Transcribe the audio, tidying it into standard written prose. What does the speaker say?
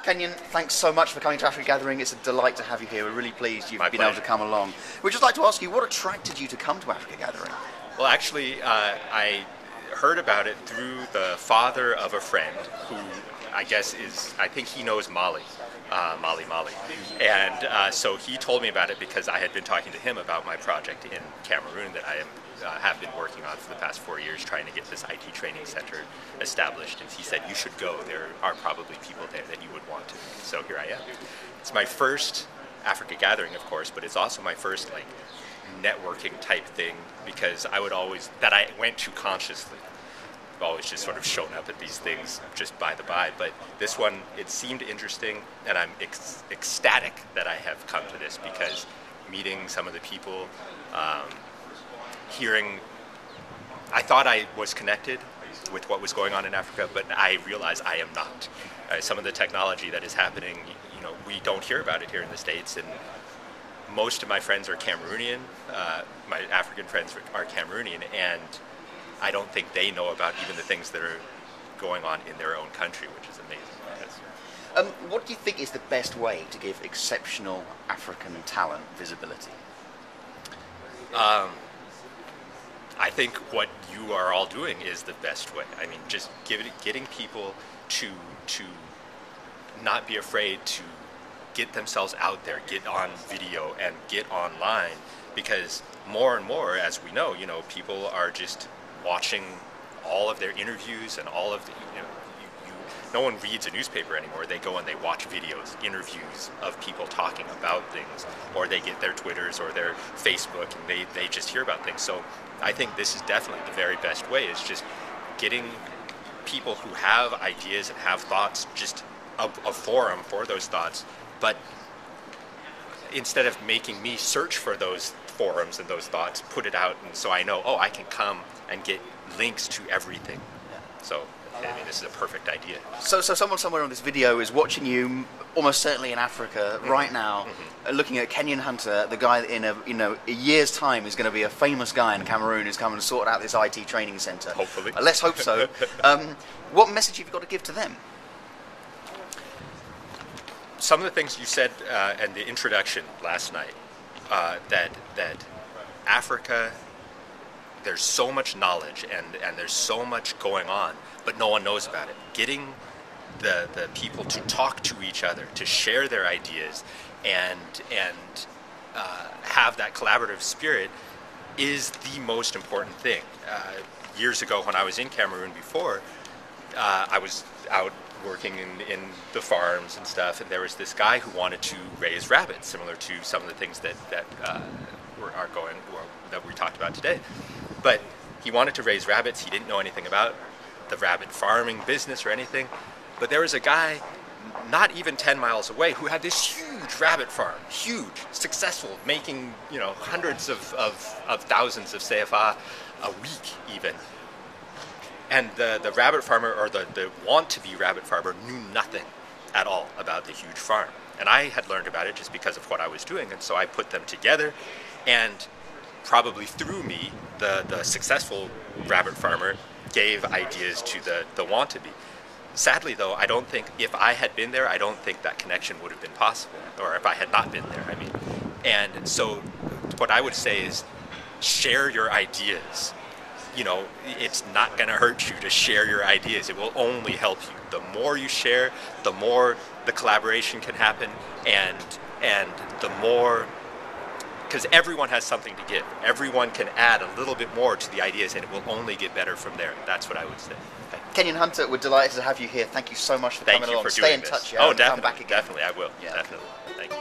Kenyan, thanks so much for coming to Africa Gathering. It's a delight to have you here. We're really pleased you've been able to come along. We'd just like to ask you, what attracted you to come to Africa Gathering? Well, actually, I heard about it through the father of a friend who I think he knows Mali. And so he told me about it because I had been talking to him about my project in Cameroon that I have been working on for the past 4 years, trying to get this IT training center established. And he said, you should go. There are probably people there that you would want to. So here I am. It's my first Africa Gathering, of course, but it's also my first networking type thing because I went to consciously. I've always just sort of shown up at these things just by the by, but this one, it seemed interesting, and I'm ecstatic that I have come to this because meeting some of the people, I thought I was connected with what was going on in Africa, but I realize I am not. Some of the technology that is happening, we don't hear about it here in the States, and most of my friends are Cameroonian, my African friends are Cameroonian, and I don't think they know about even the things that are going on in their own country, which is amazing. What do you think is the best way to give exceptional African talent visibility? I think what you are all doing is the best way. I mean, just getting people to not be afraid to get themselves out there, get on video and get online, because more and more, as we know, people are just watching all of their interviews and all of the, no one reads a newspaper anymore. They go and they watch videos, interviews of people talking about things, or they get their Twitters or their Facebook and they just hear about things. So I think this is definitely the very best way, is just getting people who have ideas and have thoughts, just a forum for those thoughts. But instead of making me search for those forums and those thoughts, put it out, and so I know, I can come and get links to everything. So, this is a perfect idea. So someone somewhere on this video is watching you, almost certainly in Africa, right now, looking at Kenyan Hunter, the guy that in a year's time is going to be a famous guy in Cameroon, who's come and sorted out this IT training center. Hopefully. Let's hope so. What message have you got to give to them? Some of the things you said in the introduction last night, that Africa, there's so much knowledge and there's so much going on, but no one knows about it. Getting the people to talk to each other, to share their ideas, and have that collaborative spirit is the most important thing. Years ago, when I was in Cameroon before, I was out working in the farms and stuff, and there was this guy who wanted to raise rabbits, similar to some of the things that we talked about today. But he wanted to raise rabbits. He didn't know anything about the rabbit farming business or anything. But there was a guy not even 10 miles away who had this huge rabbit farm, huge, successful, making hundreds of thousands of CFA a week even. And the rabbit farmer, or the want-to-be rabbit farmer, knew nothing at all about the huge farm. And I had learned about it just because of what I was doing, and so I put them together, and probably through me, the successful rabbit farmer gave ideas to the want-to-be. Sadly, though, I don't think, if I had been there, I don't think that connection would have been possible, or if I had not been there, And so what I would say is, share your ideas. It's not going to hurt you to share your ideas. It will only help you. The more you share, the more the collaboration can happen, and the more, because everyone has something to give. Everyone can add a little bit more to the ideas, and it will only get better from there. That's what I would say. Kenyan Hunter, we're delighted to have you here. Thank you so much for coming along. Thank you for doing this. Stay in touch. Oh, definitely. Come back again. Definitely, I will. Yeah. Definitely. Thank you.